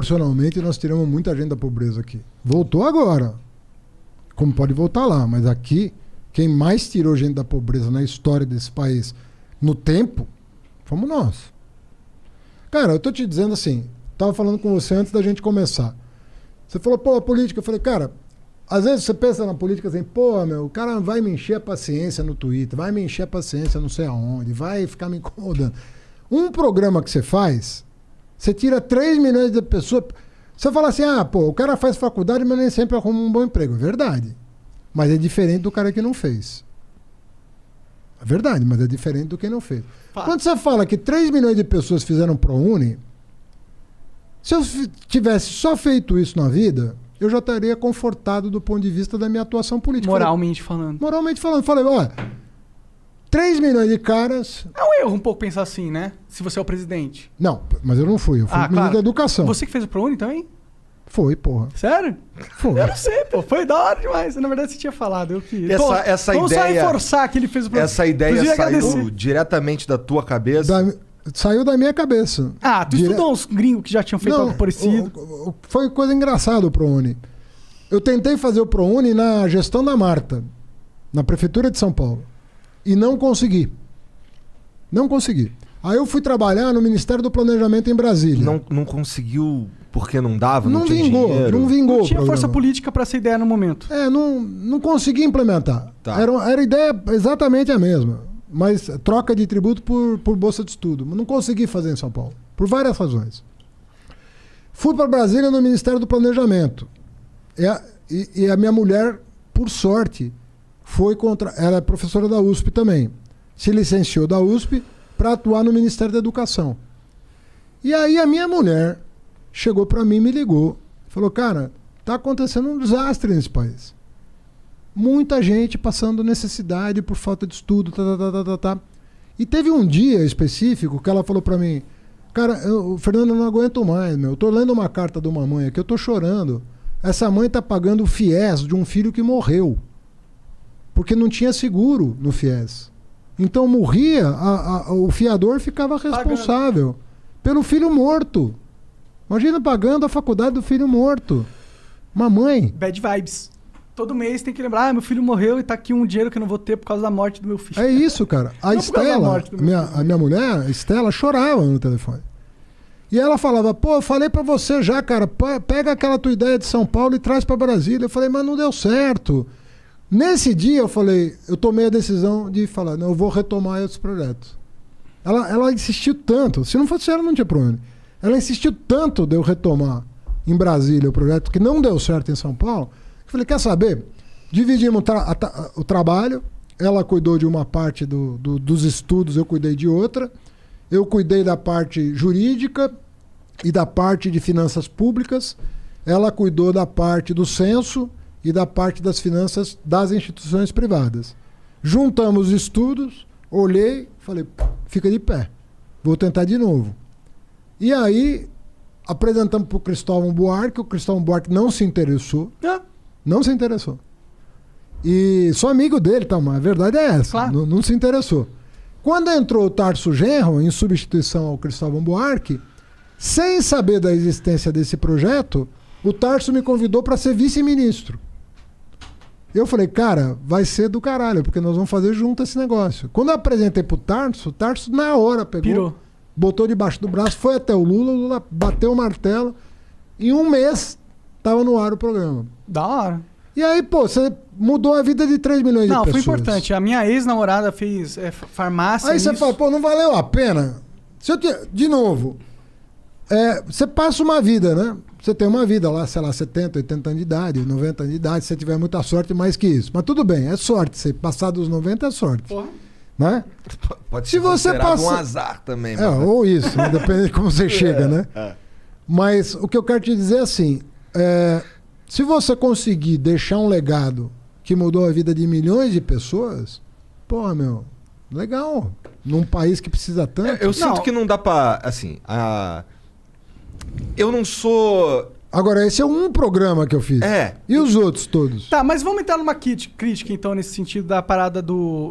proporcionalmente nós tiramos muita gente da pobreza aqui. Voltou agora. Como pode voltar lá, mas aqui, quem mais tirou gente da pobreza na história desse país, no tempo, fomos nós. Cara, eu tô te dizendo assim, tava falando com você antes da gente começar. Você falou, pô, a política. Eu falei, cara, às vezes você pensa na política assim, pô, meu, o cara vai me encher a paciência no Twitter, vai me encher a paciência não sei aonde, vai ficar me incomodando. Um programa que você faz, você tira 3 milhões de pessoas. Você fala assim, pô, o cara faz faculdade, mas nem sempre arruma um bom emprego. É verdade. Mas é diferente do cara que não fez. É verdade, mas é diferente do que não fez. Quando você fala que 3 milhões de pessoas fizeram ProUni, se eu tivesse só feito isso na vida, eu já estaria confortado do ponto de vista da minha atuação política. Moralmente falando. Moralmente falando. Falei, olha, 3 milhões de caras... É um erro um pouco pensar assim, né? Se você é o presidente. Não, mas eu não fui. Eu fui ministro da Educação. Você que fez o ProUni também? Foi, porra. Sério? Foi. Eu não sei, pô. Foi da hora demais. Na verdade, você tinha falado. Eu que... Essa Vamos ideia... só reforçar que ele fez o ProUni. Essa ideia saiu diretamente da tua cabeça? Saiu da minha cabeça. Tu estudou uns gringos que já tinham feito algo parecido? Foi coisa engraçada o ProUni. Eu tentei fazer o ProUni na gestão da Marta, na Prefeitura de São Paulo. E não consegui. Não consegui. Aí eu fui trabalhar no Ministério do Planejamento em Brasília. Não conseguiu porque não dava? Não tinha vingou. dinheiro. Não vingou. Não tinha força política para essa ideia no momento. Não consegui implementar. Tá. Era a ideia exatamente a mesma. Mas troca de tributo por bolsa de estudo. Não consegui fazer em São Paulo. Por várias razões. Fui para Brasília no Ministério do Planejamento. E a minha mulher, por sorte, ela é professora da USP também. Se licenciou da USP para atuar no Ministério da Educação. E aí a minha mulher chegou para mim e me ligou. Falou, cara, tá acontecendo um desastre nesse país. Muita gente passando necessidade por falta de estudo, tá. E teve um dia específico que ela falou para mim, cara, Fernando, eu não aguento mais, meu. Eu tô lendo uma carta de uma mãe aqui, eu tô chorando. Essa mãe tá pagando o FIES de um filho que morreu. Porque não tinha seguro no FIES. Então morria, o fiador ficava responsável pelo filho morto. Imagina pagando a faculdade do filho morto. Uma mãe. Bad vibes. Todo mês tem que lembrar, meu filho morreu e tá aqui um dinheiro que eu não vou ter por causa da morte do meu filho. É isso, cara. A Estela, a minha mulher, a Estela, chorava no telefone. E ela falava, pô, eu falei pra você já, cara, pega aquela tua ideia de São Paulo e traz pra Brasília. Eu falei, mas não deu certo. Nesse dia eu falei, eu tomei a decisão de falar, não, eu vou retomar esses projetos. Ela insistiu tanto, se não fosse ela não tinha problema. Ela insistiu tanto de eu retomar em Brasília o projeto que não deu certo em São Paulo. Eu falei, quer saber? Dividimos o trabalho, ela cuidou de uma parte dos estudos, eu cuidei de outra. Eu cuidei da parte jurídica e da parte de finanças públicas. Ela cuidou da parte do censo e da parte das finanças das instituições privadas. Juntamos os estudos, olhei, falei, fica de pé, vou tentar de novo. E aí, apresentamos para o Cristóvão Buarque, o Cristóvão Buarque não se interessou. Não se interessou. E sou amigo dele, tá, mas a verdade é essa, claro. Não se interessou. Quando entrou o Tarso Genro, em substituição ao Cristóvão Buarque, sem saber da existência desse projeto, o Tarso me convidou para ser vice-ministro. Eu falei, cara, vai ser do caralho, porque nós vamos fazer junto esse negócio. Quando eu apresentei pro Tarso, o Tarso na hora pegou, botou debaixo do braço, foi até o Lula bateu o martelo. Em um mês, tava no ar o programa. Da hora. E aí, pô, você mudou a vida de 3 milhões de pessoas. Não, foi importante. A minha ex-namorada fez farmácia. Aí você fala, pô, não valeu a pena? De novo, você passa uma vida, né? Você tem uma vida lá, sei lá, 70, 80 anos de idade, 90 anos de idade, se você tiver muita sorte, mais que isso. Mas tudo bem, é sorte. Você passar dos 90 é sorte. Porra. Né? Pode ser considerado um azar também. Ou isso, né? Depende de como você chega, né? Mas o que eu quero te dizer é assim, se você conseguir deixar um legado que mudou a vida de milhões de pessoas, porra, meu, legal. Num país que precisa tanto. Eu sinto que não dá pra, assim, eu não sou... Agora, esse é um programa que eu fiz. E os outros todos? Tá, mas vamos entrar numa crítica, então, nesse sentido da parada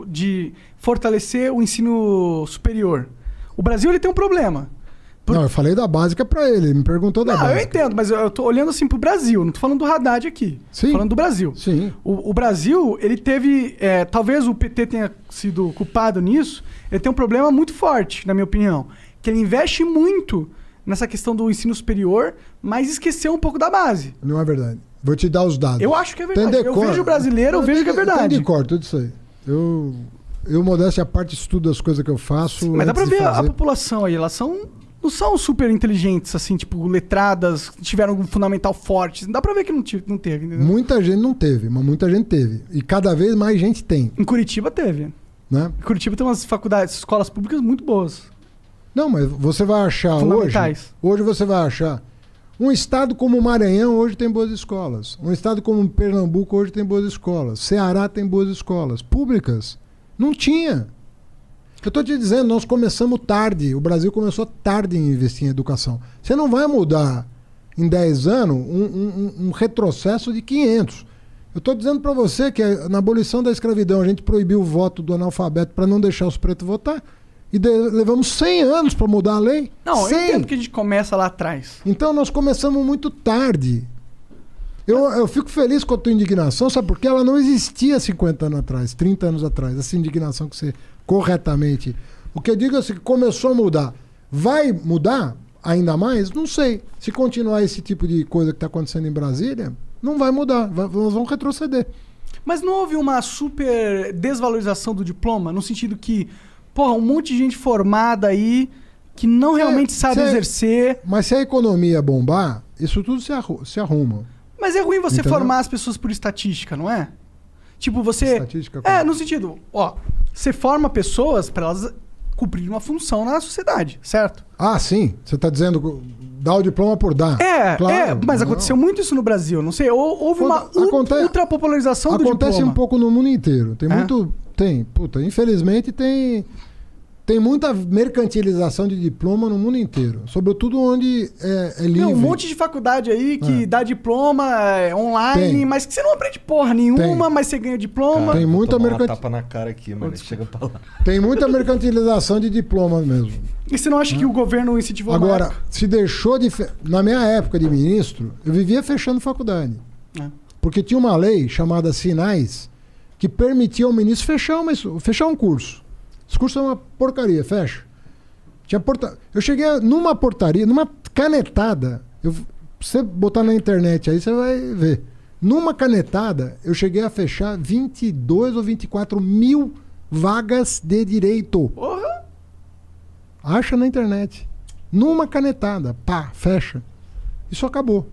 de fortalecer o ensino superior. O Brasil, ele tem um problema. Não, eu falei da básica pra ele, me perguntou da básica. Eu entendo, mas eu tô olhando assim pro Brasil, não tô falando do Haddad aqui. Sim. Tô falando do Brasil. Sim. O Brasil, ele teve... talvez o PT tenha sido culpado nisso, ele tem um problema muito forte, na minha opinião, que ele investe muito nessa questão do ensino superior, mas esqueceu um pouco da base. Não é verdade. Vou te dar os dados. Eu acho que é verdade. Eu vejo o brasileiro, eu vejo que é verdade. Tem decor, tudo isso aí. Eu modéstia à parte, estudo as coisas que eu faço. Mas dá pra ver a população aí, elas não são super inteligentes, assim, tipo, letradas, tiveram um fundamental forte. Dá pra ver que não teve. Entendeu? Muita gente não teve, mas muita gente teve. E cada vez mais gente tem. Em Curitiba teve. Né? Em Curitiba tem umas faculdades, escolas públicas muito boas. Não, mas você vai achar hoje você vai achar. Um estado como o Maranhão hoje tem boas escolas. Um estado como Pernambuco hoje tem boas escolas. Ceará tem boas escolas. Públicas. Não tinha. Eu estou te dizendo, nós começamos tarde. O Brasil começou tarde em investir em educação. Você não vai mudar em 10 anos um retrocesso de 500. Eu estou dizendo para você que na abolição da escravidão a gente proibiu o voto do analfabeto para não deixar os pretos votar. E levamos 100 anos para mudar a lei. Não, eu entendo que a gente começa lá atrás. Então nós começamos muito tarde. Eu fico feliz com a tua indignação, sabe? Porque ela não existia 50 anos atrás, 30 anos atrás. Essa indignação que você corretamente... O que eu digo é assim, que começou a mudar. Vai mudar ainda mais? Não sei. Se continuar esse tipo de coisa que está acontecendo em Brasília, não vai mudar. Nós vamos retroceder. Mas não houve uma super desvalorização do diploma? No sentido que, porra, um monte de gente formada aí que não realmente sabe exercer. Mas se a economia bombar, isso tudo se arruma. Mas é ruim você formar as pessoas por estatística, não é? Tipo, você... Estatística como? No sentido, você forma pessoas para elas cumprirem uma função na sociedade, certo? Ah, sim. Você está dizendo dar o diploma por dar. Claro, mas aconteceu muito isso no Brasil, não sei. Houve uma ultrapopularização do diploma. Acontece um pouco no mundo inteiro. Infelizmente tem muita mercantilização de diploma no mundo inteiro. Sobretudo onde é livre. Tem um monte de faculdade aí que dá diploma online, mas que você não aprende porra nenhuma, mas você ganha diploma. Cara, tem muita mercantilização. Tapa na cara aqui, mano. Chega pra lá. Tem muita mercantilização de diploma mesmo. E você não acha que o governo incentivou Agora, se deixou de... Na minha época de ministro, eu vivia fechando faculdade. Porque tinha uma lei chamada Sinais que permitia ao ministro fechar um curso. Esse curso é uma porcaria, fecha. Eu cheguei numa portaria, numa canetada. Você botar na internet aí, você vai ver. Numa canetada, eu cheguei a fechar 22 ou 24 mil vagas de direito. Porra! Acha na internet. Numa canetada. Pá, fecha. Isso acabou.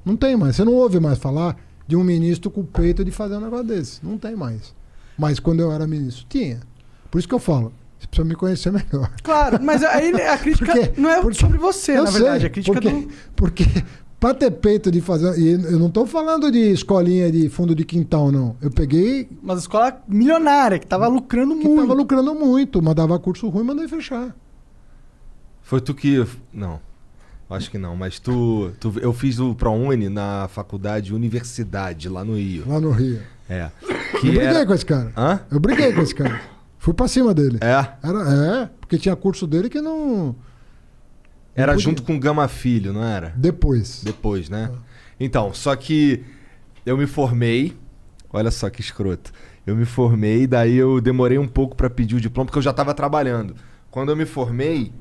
Não tem mais. Você não ouve mais falar de um ministro com o peito de fazer um negócio desse. Não tem mais. Mas quando eu era ministro, tinha. Por isso que eu falo, você precisa me conhecer melhor. Claro, mas aí a crítica não é sobre você, na verdade. A crítica porque para ter peito de fazer... E eu não estou falando de escolinha de fundo de quintal, não. Eu peguei... Uma escola milionária, que estava lucrando muito. Estava lucrando muito, mas dava curso ruim, mandei fechar. Foi tu que... Não, acho que não. Mas eu fiz o ProUni na faculdade Universidade, lá no Rio. Lá no Rio. É. Eu briguei com esse cara. Hã? Eu briguei com esse cara. Fui pra cima dele. É? Porque tinha curso dele que não... Era junto com o Gama Filho, não era? Depois, né? Então, só que eu me formei... Olha só que escroto. Eu me formei, daí eu demorei um pouco pra pedir o diploma, porque eu já tava trabalhando. Quando eu me formei...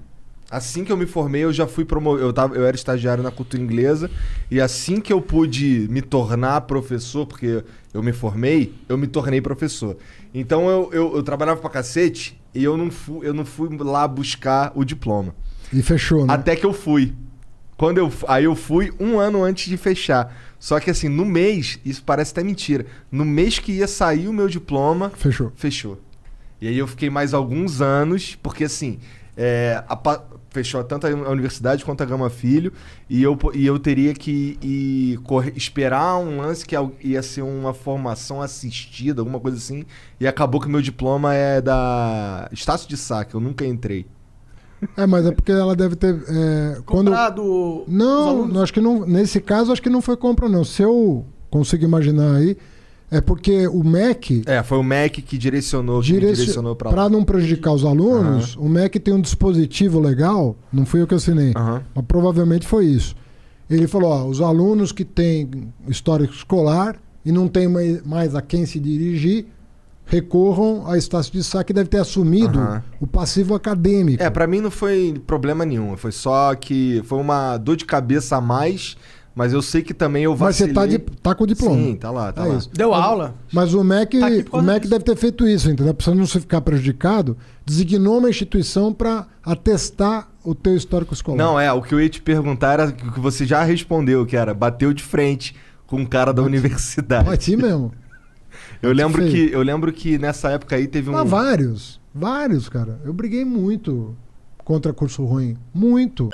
Assim que eu me formei, eu já fui promovido. Eu era estagiário na cultura inglesa. E assim que eu pude me tornar professor, porque eu me formei, eu me tornei professor. Então eu trabalhava pra cacete e eu não fui lá buscar o diploma. E fechou, né? Até que eu fui. Aí eu fui um ano antes de fechar. Só que assim, no mês, isso parece até mentira. No mês que ia sair o meu diploma, fechou. E aí eu fiquei mais alguns anos, porque assim... fechou tanto a universidade quanto a Gama Filho e eu teria que esperar um lance que ia ser uma formação assistida, alguma coisa assim, e acabou que o meu diploma é da Estácio de Sá, que eu nunca entrei. Mas é porque ela deve ter... comprado... Não, acho que não. Nesse caso, acho que não foi compra, não. Se eu consigo imaginar aí, É porque o MEC... foi o MEC que direcionou pra lá. Para não prejudicar os alunos, o MEC tem um dispositivo legal, não fui eu que assinei, mas provavelmente foi isso. Ele falou, ó, os alunos que têm histórico escolar e não tem mais a quem se dirigir, recorram à Estácio de Sá, que deve ter assumido o passivo acadêmico. Pra mim não foi problema nenhum, foi só que foi uma dor de cabeça a mais... Mas eu sei que também eu vacilei. Mas você tá com o diploma. Sim, tá lá, tá lá. Isso. Deu aula. Mas o MEC, deve ter feito isso, entendeu? Pra você não ficar prejudicado, designou uma instituição para atestar o teu histórico escolar. Não, o que eu ia te perguntar era o que você já respondeu, que era, bateu de frente com um cara da universidade. Bati mesmo. Eu lembro que nessa época aí teve vários, cara. Eu briguei muito contra curso ruim. Muito.